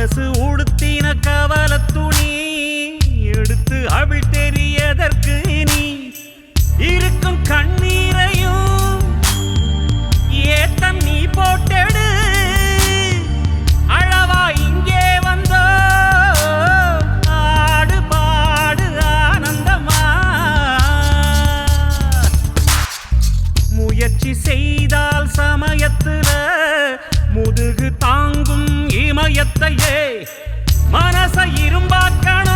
மனசு உடுத்தின கவல துணி எடுத்து அவிழ் தெரியதற்கு நீ இருக்கும் கண்ணீரையும் ஏத்தம் நீ போட்டெடு அழவா இங்கே வந்தோ ஆடு பாடு ஆனந்தமா முயற்சி செய்தால் சமயத்துல முதுகு தாங்கும் இமயத்தையே மனச இரும்பாக்கணும்